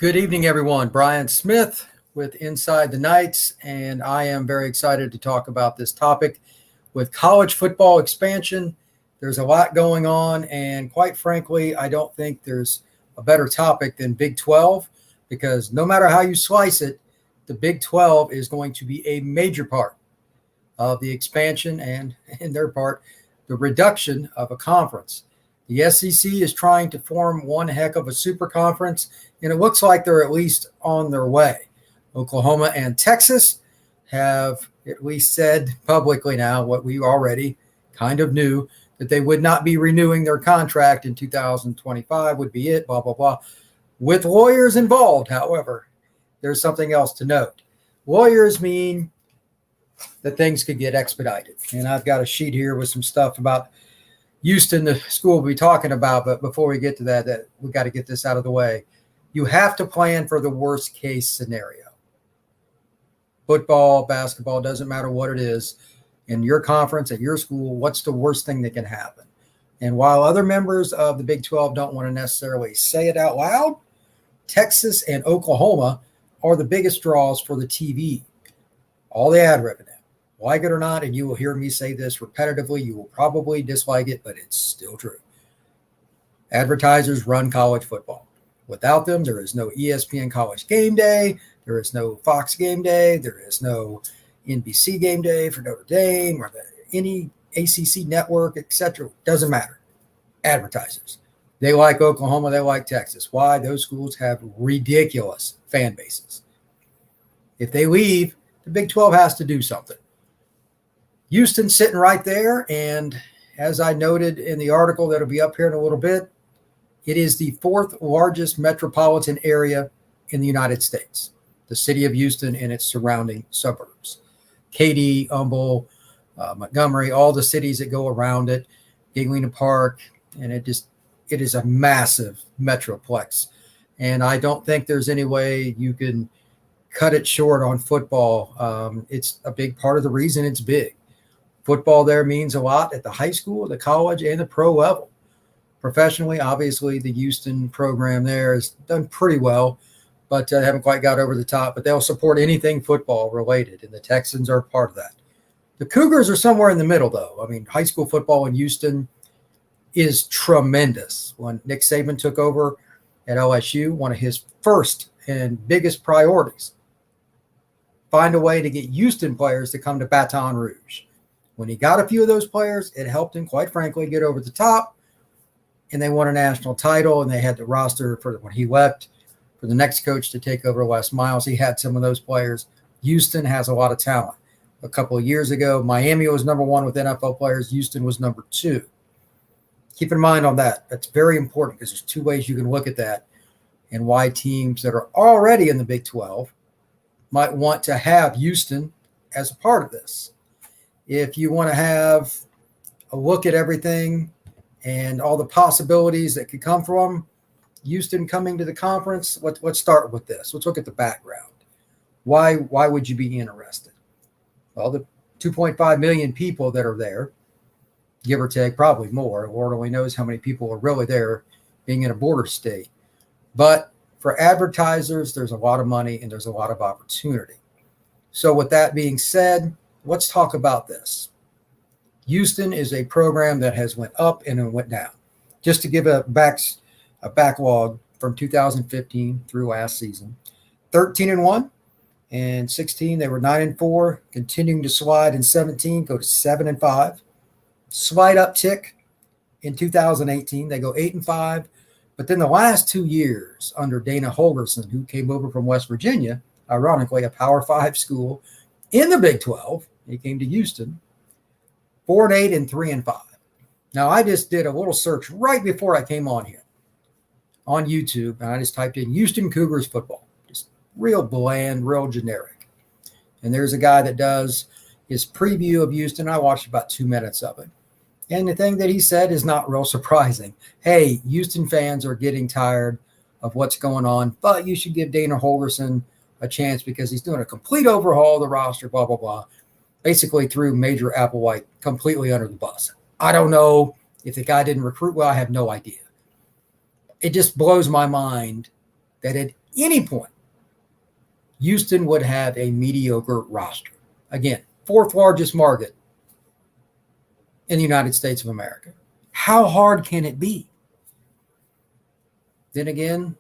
Good evening, everyone. Brian Smith with Inside the Knights, and I am very excited to talk about this topic. With college football expansion, there's a lot going on, and quite frankly, I don't think there's a better topic than Big 12, because no matter how you slice it, the Big 12 is going to be a major part of the expansion and, in their part, the reduction of a conference. The SEC is trying to form one heck of a super conference, and it looks like they're at least on their way. Oklahoma and Texas have at least said publicly now what we already kind of knew, that they would not be renewing their contract in 2025 would be it, blah, blah, blah. With lawyers involved, however, there's something else to note. Lawyers mean that things could get expedited. And I've got a sheet here with some stuff about Houston, the school we'll be talking about. But before we get to that we got to get this out of the way. You have to plan for the worst case scenario. Football, basketball, doesn't matter what it is. In your conference, at your school, what's the worst thing that can happen? And while other members of the Big 12 don't want to necessarily say it out loud, Texas and Oklahoma are the biggest draws for the TV. All the ad revenue. Like it or not, and you will hear me say this repetitively, you will probably dislike it, but it's still true. Advertisers run college football. Without them, there is no ESPN College Game Day. There is no Fox Game Day. There is no NBC Game Day for Notre Dame or any ACC network, etc. Doesn't matter. Advertisers. They like Oklahoma. They like Texas. Why? Those schools have ridiculous fan bases. If they leave, the Big 12 has to do something. Houston's sitting right there, and as I noted in the article that'll be up here in a little bit, it is the fourth largest metropolitan area in the United States, the city of Houston and its surrounding suburbs. Katy, Humble, Montgomery, all the cities that go around it, Galena Park, and it is a massive metroplex. And I don't think there's any way you can cut it short on football. It's a big part of the reason it's big. Football there means a lot at the high school, the college, and the pro level. Professionally, obviously, the Houston program there has done pretty well, but haven't quite got over the top. But they'll support anything football related, and the Texans are part of that. The Cougars are somewhere in the middle, though. I mean, high school football in Houston is tremendous. When Nick Saban took over at LSU, one of his first and biggest priorities, find a way to get Houston players to come to Baton Rouge. When he got a few of those players, it helped him, quite frankly, get over the top. And they won a national title, and they had the roster for when he left for the next coach to take over, Les Miles. He had some of those players. Houston has a lot of talent. A couple of years ago, Miami was number one with NFL players. Houston was number two. Keep in mind on that. That's very important because there's two ways you can look at that and why teams that are already in the Big 12 might want to have Houston as a part of this. If you want to have a look at everything and all the possibilities that could come from Houston coming to the conference, let's start with this. Let's look at the background. Why would you be interested? Well, the 2.5 million people that are there, give or take, probably more. Lord only knows how many people are really there being in a border state. But for advertisers, there's a lot of money and there's a lot of opportunity. So with that being said, let's talk about this. Houston is a program that has went up and it went down. Just to give a backlog from 2015 through last season, 13-1, and 16 they were 9-4, continuing to slide in 17, go to 7-5. Slight uptick in 2018, they go 8-5. But then the last 2 years under Dana Holgorsen, who came over from West Virginia, ironically a Power 5 school in the Big 12, he came to Houston, 4-8 and 3-5. Now, I just did a little search right before I came on here on YouTube, and I just typed in Houston Cougars football. Just real bland, real generic. And there's a guy that does his preview of Houston. I watched about 2 minutes of it. And the thing that he said is not real surprising. Hey, Houston fans are getting tired of what's going on, but you should give Dana Holgorsen a chance because he's doing a complete overhaul of the roster, blah, blah, blah. Basically threw Major Applewhite completely under the bus. I don't know if the guy didn't recruit well. I have no idea. It just blows my mind that at any point, Houston would have a mediocre roster. Again, fourth largest market in the United States of America. How hard can it be? Then again,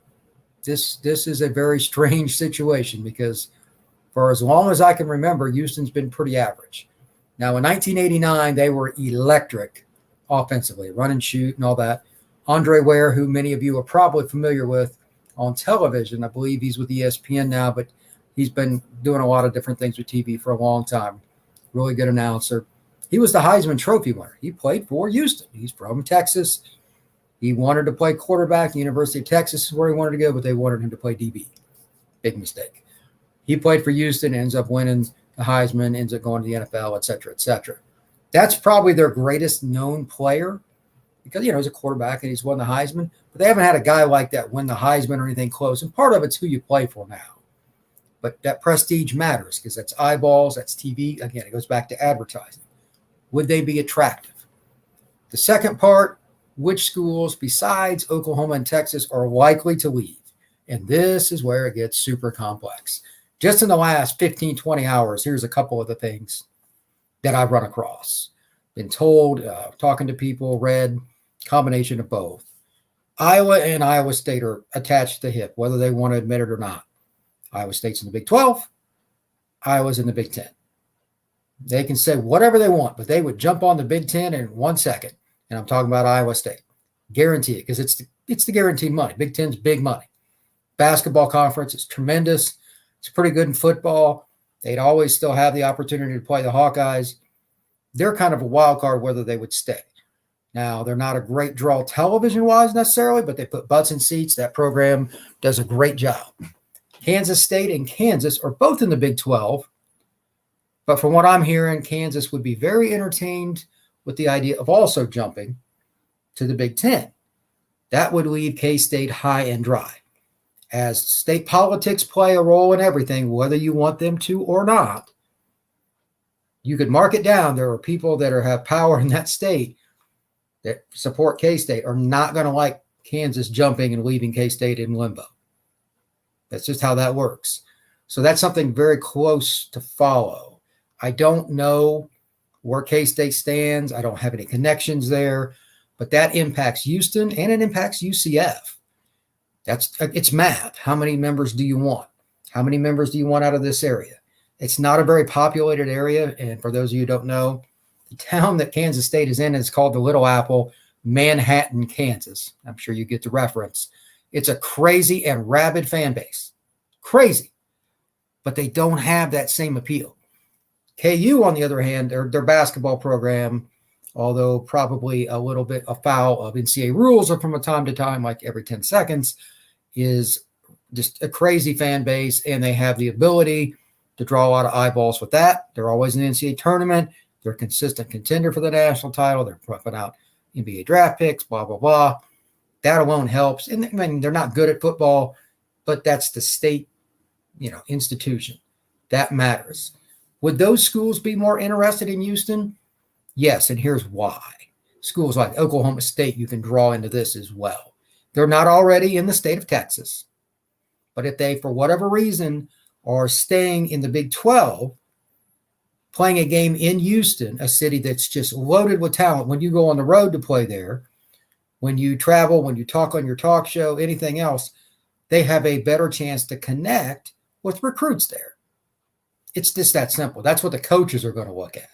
this is a very strange situation because for as long as I can remember, Houston's been pretty average. Now, in 1989, they were electric offensively, run and shoot and all that. Andre Ware, who many of you are probably familiar with on television, I believe he's with ESPN now, but he's been doing a lot of different things with TV for a long time. Really good announcer. He was the Heisman Trophy winner. He played for Houston. He's from Texas. He wanted to play quarterback. The University of Texas is where he wanted to go, but they wanted him to play DB. Big mistake. He played for Houston, ends up winning the Heisman, ends up going to the NFL, et cetera, et cetera. That's probably their greatest known player because, he's a quarterback and he's won the Heisman, but they haven't had a guy like that win the Heisman or anything close. And part of it's who you play for now. But that prestige matters because that's eyeballs, that's TV. Again, it goes back to advertising. Would they be attractive? The second part, which schools besides Oklahoma and Texas are likely to leave? And this is where it gets super complex. Just in the last 15, 20 hours, here's a couple of the things that I've run across. Been told, talking to people, read, combination of both. Iowa and Iowa State are attached to the hip, whether they want to admit it or not. Iowa State's in the Big 12. Iowa's in the Big 10. They can say whatever they want, but they would jump on the Big 10 in 1 second. And I'm talking about Iowa State. Guarantee it, because it's the guaranteed money. Big 10's big money. Basketball conference is tremendous. It's pretty good in football. They'd always still have the opportunity to play the Hawkeyes. They're kind of a wild card whether they would stay. Now, they're not a great draw television-wise necessarily, but they put butts in seats. That program does a great job. Kansas State and Kansas are both in the Big 12. But from what I'm hearing, Kansas would be very entertained with the idea of also jumping to the Big 10. That would leave K-State high and dry. As state politics play a role in everything, whether you want them to or not, you could mark it down. There are people that have power in that state that support K-State are not going to like Kansas jumping and leaving K-State in limbo. That's just how that works. So that's something very close to follow. I don't know where K-State stands. I don't have any connections there, but that impacts Houston and it impacts UCF. It's math. How many members do you want? How many members do you want out of this area? It's not a very populated area. And for those of you who don't know, the town that Kansas State is in is called the Little Apple, Manhattan, Kansas. I'm sure you get the reference. It's a crazy and rabid fan base. Crazy. But they don't have that same appeal. KU, on the other hand, their basketball program, although probably a little bit afoul of NCAA rules or from time to time, like every 10 seconds, is just a crazy fan base, and they have the ability to draw a lot of eyeballs with that. They're always in the NCAA tournament. They're a consistent contender for the national title. They're putting out NBA draft picks, blah, blah, blah. That alone helps. And I mean, they're not good at football, but that's the state, institution. That matters. Would those schools be more interested in Houston? Yes, and here's why. Schools like Oklahoma State, you can draw into this as well. They're not already in the state of Texas, but if they, for whatever reason, are staying in the Big 12, playing a game in Houston, a city that's just loaded with talent, when you go on the road to play there, when you travel, when you talk on your talk show, anything else, they have a better chance to connect with recruits there. It's just that simple. That's what the coaches are going to look at.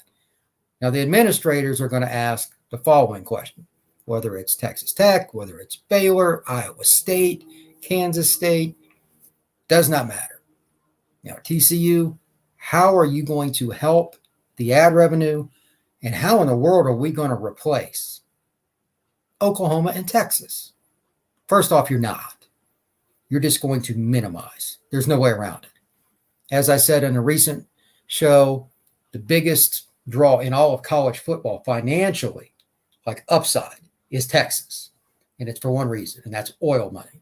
Now, the administrators are going to ask the following question, whether it's Texas Tech, whether it's Baylor, Iowa State, Kansas State, does not matter. TCU, how are you going to help the ad revenue, and how in the world are we going to replace Oklahoma and Texas? First off, you're not. You're just going to minimize. There's no way around it. As I said in a recent show, the biggest draw in all of college football financially, like upside, is Texas. And it's for one reason, and that's oil money.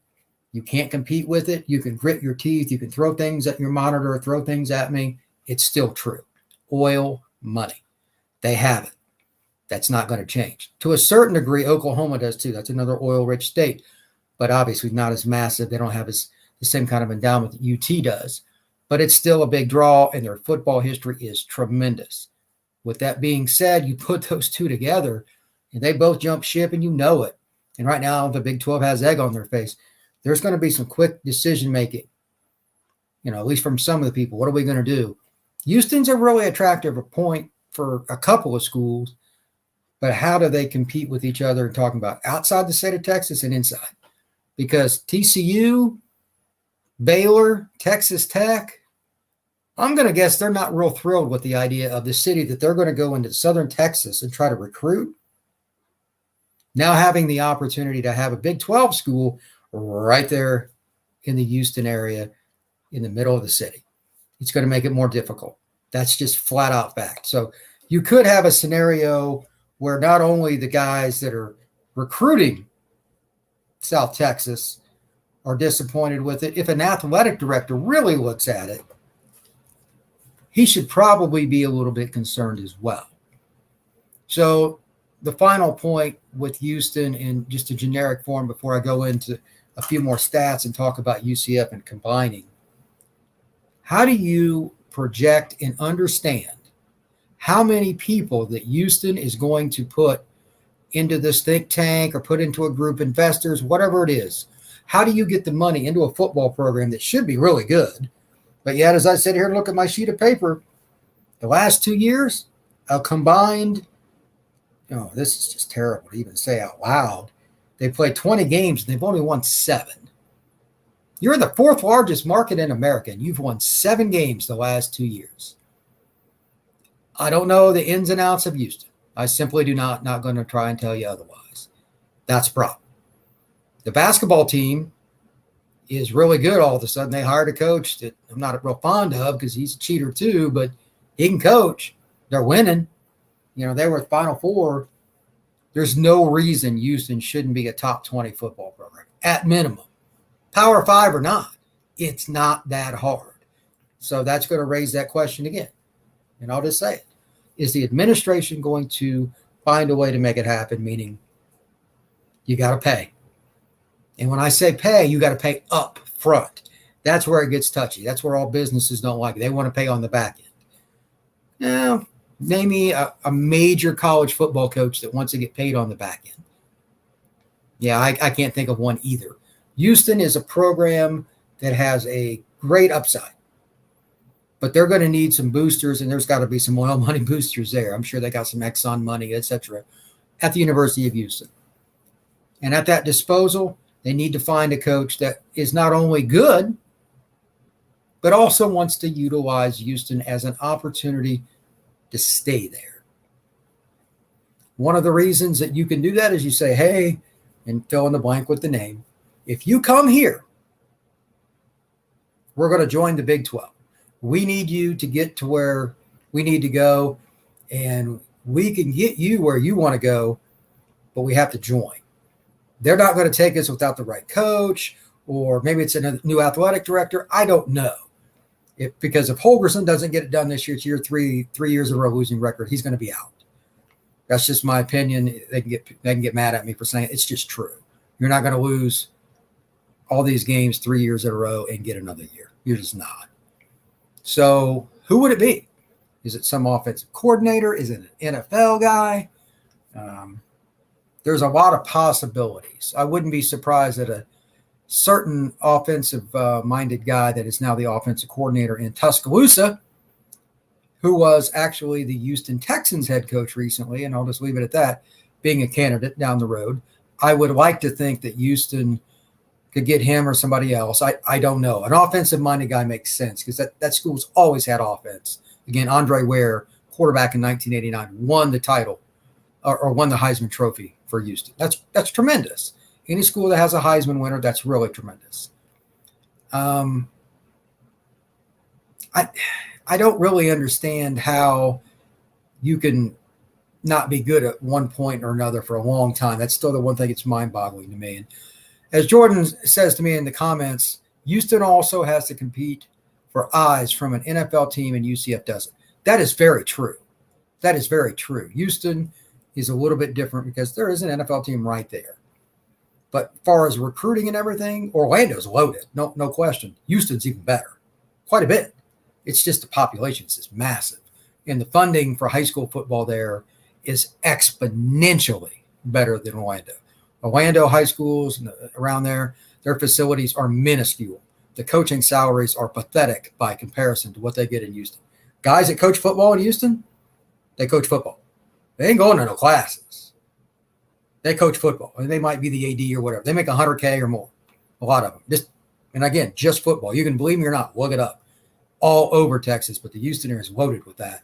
You can't compete with it. You can grit your teeth. You can throw things at your monitor, throw things at me. It's still true. Oil money. They have it. That's not going to change. To a certain degree, Oklahoma does too. That's another oil-rich state, but obviously not as massive. They don't have the same kind of endowment that UT does, but it's still a big draw, and their football history is tremendous. With that being said, you put those two together, and they both jump ship, and you know it. And right now, the Big 12 has egg on their face. There's going to be some quick decision making, at least from some of the people. What are we going to do? Houston's a really attractive point for a couple of schools, but how do they compete with each other and talking about outside the state of Texas and inside? Because TCU, Baylor, Texas Tech, I'm going to guess they're not real thrilled with the idea of the city that they're going to go into southern Texas and try to recruit. Now having the opportunity to have a Big 12 school right there in the Houston area in the middle of the city, it's going to make it more difficult. That's just flat out fact. So you could have a scenario where not only the guys that are recruiting South Texas are disappointed with it. If an athletic director really looks at it, he should probably be a little bit concerned as well. So the final point with Houston in just a generic form before I go into a few more stats and talk about UCF and combining. How do you project and understand how many people that Houston is going to put into this think tank or put into a group, investors, whatever it is? How do you get the money into a football program that should be really good? But yet, as I sit here and look at my sheet of paper, the last 2 years, a combined, this is just terrible to even say out loud. They played 20 games and they've only won 7. You're the 4th largest market in America, and you've won 7 games the last 2 years. I don't know the ins and outs of Houston. I simply do not going to try and tell you otherwise. That's a problem. The basketball team is really good all of a sudden. They hired a coach that I'm not real fond of because he's a cheater too, but he can coach. They're winning. They were Final Four. There's no reason Houston shouldn't be a top 20 football program at minimum. Power 5 or not, it's not that hard. So that's going to raise that question again. And I'll just say it. Is the administration going to find a way to make it happen? Meaning you got to pay. And when I say pay, you got to pay up front. That's where it gets touchy. That's where all businesses don't like it. They want to pay on the back end. Now, name me a major college football coach that wants to get paid on the back end. Yeah, I can't think of one either. Houston is a program that has a great upside, but they're going to need some boosters, and there's got to be some oil money boosters there. I'm sure they got some Exxon money, etc., at the University of Houston. And at that disposal, they need to find a coach that is not only good, but also wants to utilize Houston as an opportunity to stay there. One of the reasons that you can do that is you say, hey, and fill in the blank with the name. If you come here, we're going to join the Big 12. We need you to get to where we need to go, and we can get you where you want to go, but we have to join. They're not going to take us without the right coach, or maybe it's a new athletic director. I don't know. Because if Holgerson doesn't get it done this year, it's year 3 years in a row losing record, he's going to be out. That's just my opinion. They can get mad at me for saying it. It's just true. You're not going to lose all these games 3 years in a row and get another year. You're just not. So who would it be? Is it some offensive coordinator? Is it an NFL guy? There's a lot of possibilities. I wouldn't be surprised that a certain offensive-minded guy that is now the offensive coordinator in Tuscaloosa, who was actually the Houston Texans head coach recently, and I'll just leave it at that, being a candidate down the road. I would like to think that Houston could get him or somebody else. I don't know. An offensive-minded guy makes sense because that school's always had offense. Again, Andre Ware, quarterback in 1989, won the title or won the Heisman Trophy for Houston. That's tremendous. Any school that has a Heisman winner, that's really tremendous. I don't really understand how you can not be good at one point or another for a long time. That's still the one thing that's mind-boggling to me. And as Jordan says to me in the comments, Houston also has to compete for eyes from an NFL team, and UCF doesn't. That is very true. That is very true. Houston is a little bit different because there is an NFL team right there. But as far as recruiting and everything, Orlando's loaded. No question. Houston's even better. Quite a bit. It's just the population is massive. And the funding for high school football there is exponentially better than Orlando. Orlando high schools around there, their facilities are minuscule. The coaching salaries are pathetic by comparison to what they get in Houston. Guys that coach football in Houston, they coach football. They ain't going to no classes. They coach football. And they might be the AD or whatever. They make $100K or more. A lot of them. Just football. You can believe me or not, look it up. All over Texas, but the Houston area is loaded with that.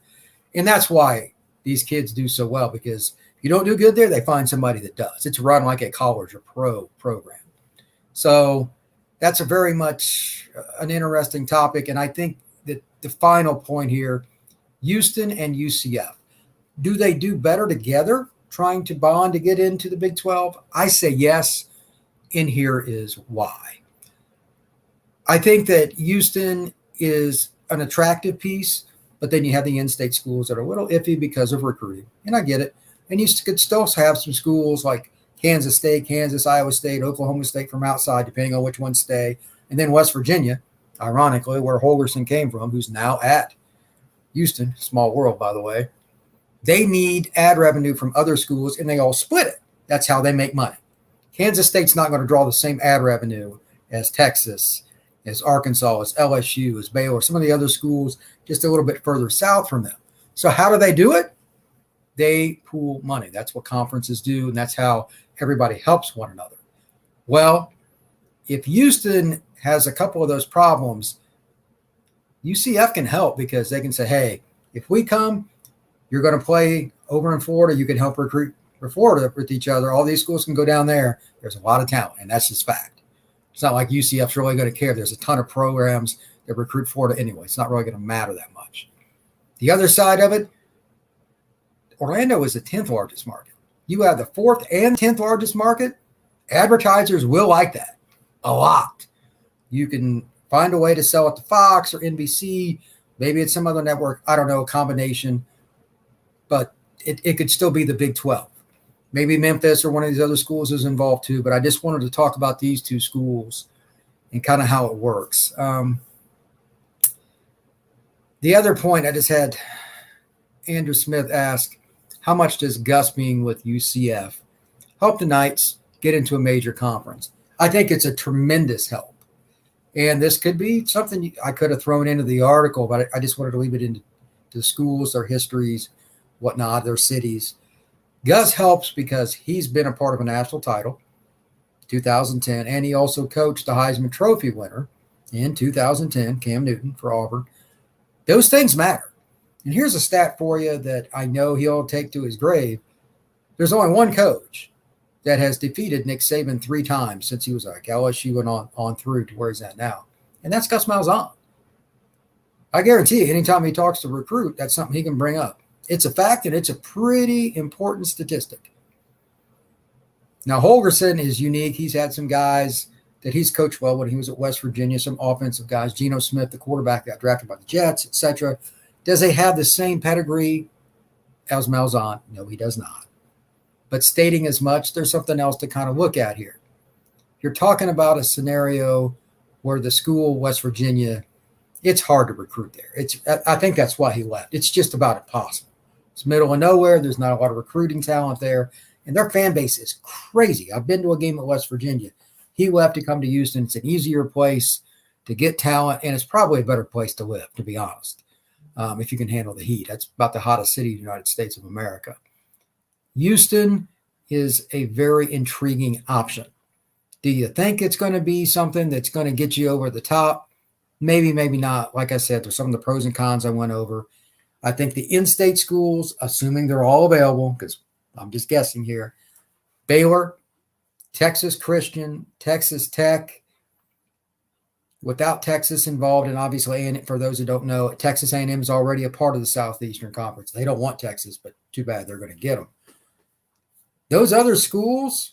And that's why these kids do so well, because if you don't do good there, they find somebody that does. It's run like a college or pro program. So that's a very much an interesting topic. And I think that the final point here, Houston and UCF, do they do better together, trying to bond to get into the Big 12? I say yes, and here is why. I think that Houston is an attractive piece, but then you have the in-state schools that are a little iffy because of recruiting, and I get it. And you could still have some schools like Kansas State, Kansas, Iowa State, Oklahoma State from outside, depending on which ones stay, and then West Virginia, ironically, where Holgerson came from, who's now at Houston, small world, by the way. They need ad revenue from other schools, and they all split it. That's how they make money. Kansas State's not going to draw the same ad revenue as Texas, as Arkansas, as LSU, as Baylor, some of the other schools just a little bit further south from them. So how do they do it? They pool money. That's what conferences do, and that's how everybody helps one another. Well, if Houston has a couple of those problems, UCF can help, because they can say, hey, if we come, you're going to play over in Florida. You can help recruit for Florida with each other. All these schools can go down there. There's a lot of talent, and that's just fact. It's not like UCF's really going to care. There's a ton of programs that recruit Florida anyway. It's not really going to matter that much. The other side of it, Orlando is the 10th largest market. You have the 4th and 10th largest market. Advertisers will like that a lot. You can find a way to sell it to Fox or NBC. Maybe it's some other network. I don't know, a combination. But it could still be the Big 12. Maybe Memphis or one of these other schools is involved too. But I just wanted to talk about these two schools and kind of how it works. The other point, I just had Andrew Smith ask, how much does Gus being with UCF help the Knights get into a major conference? I think it's a tremendous help. And this could be something I could have thrown into the article, but I just wanted to leave it into the schools, their histories, whatnot, their cities. Gus helps because he's been a part of a national title, 2010, and he also coached the Heisman Trophy winner in 2010, Cam Newton for Auburn. Those things matter. And here's a stat for you that I know he'll take to his grave. There's only one coach that has defeated Nick Saban 3 times since he was like LSU and on through to where he's at now. And that's Gus Malzahn. I guarantee you, anytime he talks to a recruit, that's something he can bring up. It's a fact, and it's a pretty important statistic. Now, Holgerson is unique. He's had some guys that he's coached well when he was at West Virginia, some offensive guys. Geno Smith, the quarterback, got drafted by the Jets, etc. Does he have the same pedigree as Malzahn? No, he does not. But stating as much, there's something else to kind of look at here. You're talking about a scenario where the school, West Virginia, it's hard to recruit there. I think that's why he left. It's just about impossible. It's middle of nowhere. There's not a lot of recruiting talent there. And their fan base is crazy. I've been to a game at West Virginia. He left to come to Houston. It's an easier place to get talent, and it's probably a better place to live, to be honest, if you can handle the heat. That's about the hottest city in the United States of America. Houston is a very intriguing option. Do you think it's going to be something that's going to get you over the top? Maybe, maybe not. Like I said, there's some of the pros and cons I went over. I think the in-state schools, assuming they're all available, because I'm just guessing here, Baylor, Texas Christian, Texas Tech, without Texas involved, and obviously, and for those who don't know, Texas A&M is already a part of the Southeastern Conference. They don't want Texas, but too bad, they're going to get them. Those other schools,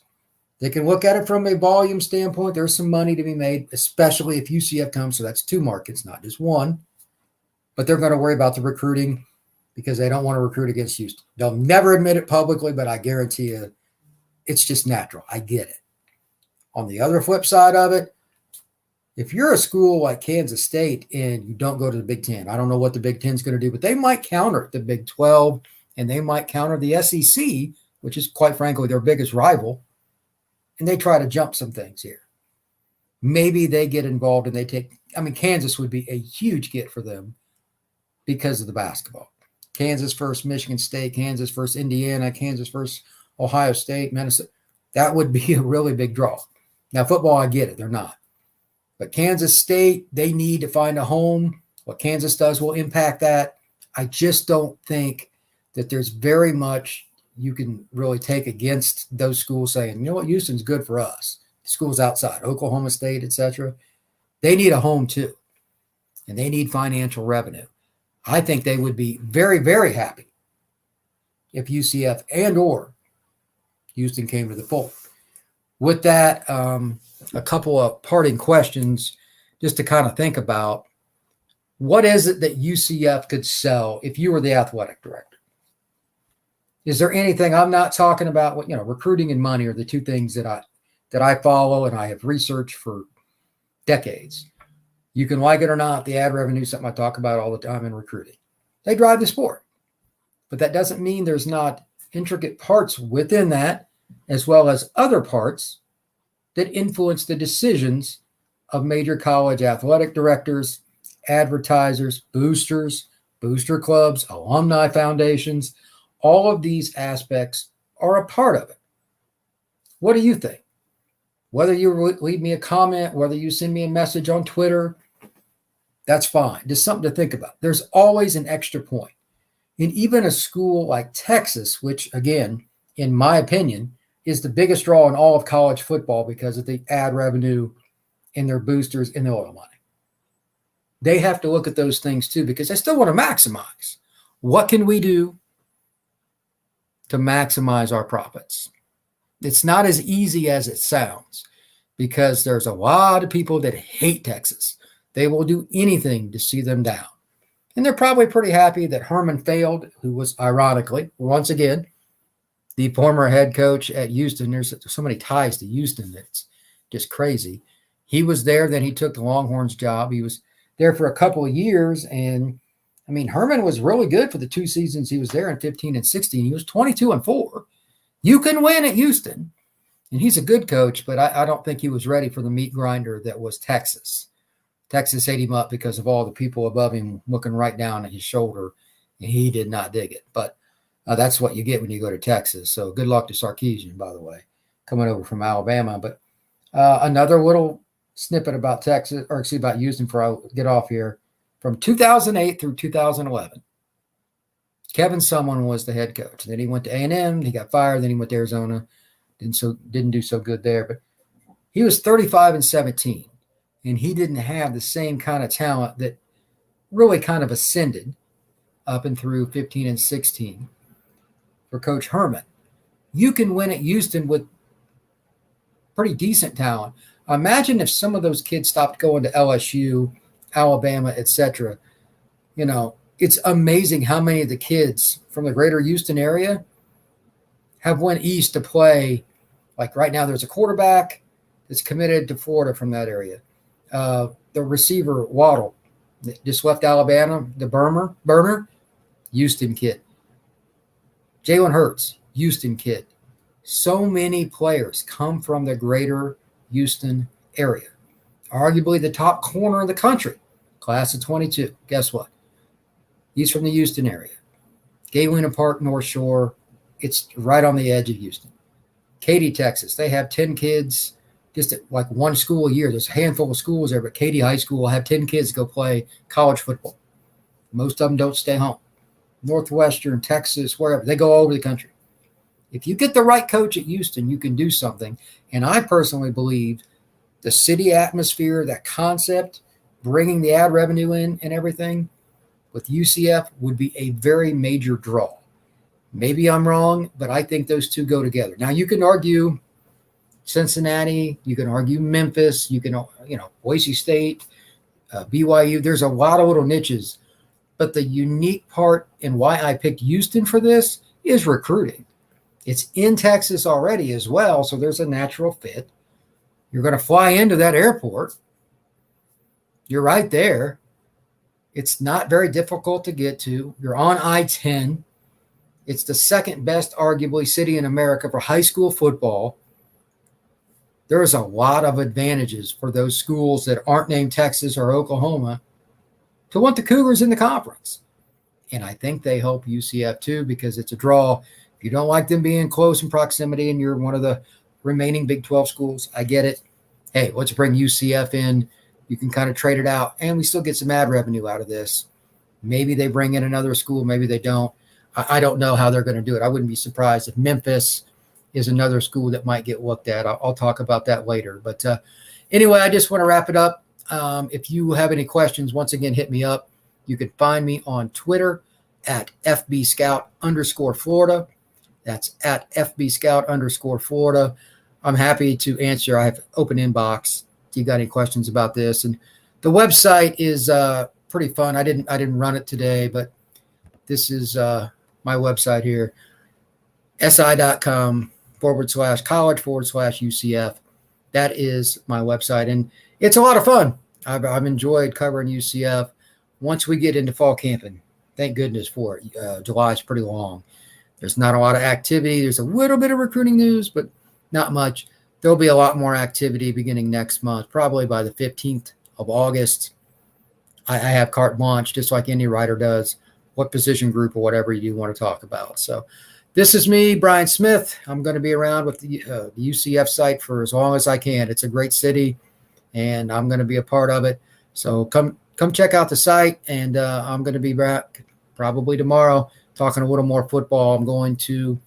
they can look at it from a volume standpoint. There's some money to be made, especially if UCF comes. So that's 2 markets, not just one. But they're going to worry about the recruiting because they don't want to recruit against Houston. They'll never admit it publicly, but I guarantee you it's just natural. I get it. On the other flip side of it, if you're a school like Kansas State and you don't go to the Big Ten, I don't know what the Big Ten is going to do, but they might counter the Big 12 and they might counter the SEC, which is quite frankly their biggest rival, and they try to jump some things here. Maybe they get involved and they take, Kansas would be a huge get for them because of the basketball. Kansas versus Michigan State, Kansas versus Indiana, Kansas versus Ohio State, Minnesota. That would be a really big draw. Now, football, I get it. They're not. But Kansas State, they need to find a home. What Kansas does will impact that. I just don't think that there's very much you can really take against those schools saying, you know what, Houston's good for us. Schools outside, Oklahoma State, etc. They need a home too. And they need financial revenue. I think they would be very, very happy if UCF and or Houston came to the fold. With that, a couple of parting questions just to kind of think about. What is it that UCF could sell if you were the athletic director? Is there anything, I'm not talking about, recruiting and money are the two things that I follow and I have researched for decades. You can like it or not, the ad revenue is something I talk about all the time in recruiting. They drive the sport. But that doesn't mean there's not intricate parts within that, as well as other parts that influence the decisions of major college athletic directors, advertisers, boosters, booster clubs, alumni foundations. All of these aspects are a part of it. What do you think? Whether you leave me a comment, whether you send me a message on Twitter, that's fine. Just something to think about. There's always an extra point. And even a school like Texas, which, again, in my opinion, is the biggest draw in all of college football because of the ad revenue and their boosters and the oil money. They have to look at those things too because they still want to maximize. What can we do to maximize our profits? It's not as easy as it sounds because there's a lot of people that hate Texas. They will do anything to see them down. And they're probably pretty happy that Herman failed, who was ironically, once again, the former head coach at Houston. There's so many ties to Houston that it's just crazy. He was there, then he took the Longhorns job. He was there for a couple of years. And Herman was really good for the 2 seasons he was there in 15 and 16. He was 22-4. You can win at Houston. And he's a good coach, but I don't think he was ready for the meat grinder that was Texas. Texas ate him up because of all the people above him looking right down at his shoulder, and he did not dig it. But that's what you get when you go to Texas. So good luck to Sarkisian, by the way, coming over from Alabama. But another little snippet about Texas, or excuse me, about Houston before I get off here. From 2008 through 2011, Kevin Sumlin was the head coach. Then he went to A&M. He got fired. Then he went to Arizona. Didn't do so good there. But he was 35-17. And he didn't have the same kind of talent that really kind of ascended up and through 15 and 16 for Coach Herman. You can win at Houston with pretty decent talent. Imagine if some of those kids stopped going to LSU, Alabama, etc. It's amazing how many of the kids from the greater Houston area have went east to play. Like right now, there's a quarterback that's committed to Florida from that area. The receiver, Waddle, that just left Alabama, the Burner, Houston kid. Jalen Hurts, Houston kid. So many players come from the greater Houston area. Arguably the top corner of the country, class of 22. Guess what? He's from the Houston area. Galena Park, North Shore. It's right on the edge of Houston. Katy, Texas. They have 10 kids. Just at like one school a year. There's a handful of schools there, but Katy High School will have 10 kids go play college football. Most of them don't stay home. Northwestern, Texas, wherever. They go all over the country. If you get the right coach at Houston, you can do something. And I personally believe the city atmosphere, that concept, bringing the ad revenue in and everything with UCF would be a very major draw. Maybe I'm wrong, but I think those two go together. Now, you can argue Cincinnati, you can argue Memphis, you can, Boise State, BYU. There's a lot of little niches, but the unique part and why I picked Houston for this is recruiting. It's in Texas already as well, so there's a natural fit. You're going to fly into that airport. You're right there. It's not very difficult to get to. You're on I-10. It's the second best, arguably, city in America for high school football. There's a lot of advantages for those schools that aren't named Texas or Oklahoma to want the Cougars in the conference. And I think they help UCF too, because it's a draw. If you don't like them being close in proximity and you're one of the remaining Big 12 schools, I get it. Hey, let's bring UCF in. You can kind of trade it out, and we still get some ad revenue out of this. Maybe they bring in another school. Maybe they don't. I don't know how they're going to do it. I wouldn't be surprised if Memphis is another school that might get looked at. I'll talk about that later. But anyway, I just want to wrap it up. If you have any questions, once again, hit me up. You can find me on Twitter at FBScout_Florida. That's at FBScout_Florida. I'm happy to answer. I have open inbox if you got any questions about this. And the website is pretty fun. I didn't run it today, but this is my website here, si.com/college/UCF. That is my website. And it's a lot of fun. I've enjoyed covering UCF. Once we get into fall camping, thank goodness for it. July is pretty long. There's not a lot of activity. There's a little bit of recruiting news, but not much. There'll be a lot more activity beginning next month, probably by the 15th of August. I have carte blanche, just like any writer does, what position group or whatever you want to talk about. So this is me, Brian Smith. I'm going to be around with the UCF site for as long as I can. It's a great city, and I'm going to be a part of it. So come check out the site, and I'm going to be back probably tomorrow talking a little more football. I'm going to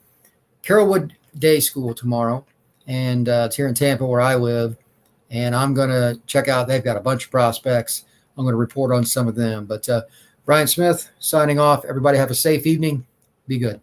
Carrollwood Day School tomorrow, and it's here in Tampa where I live, and I'm going to check out. They've got a bunch of prospects. I'm going to report on some of them. But Brian Smith signing off. Everybody have a safe evening. Be good.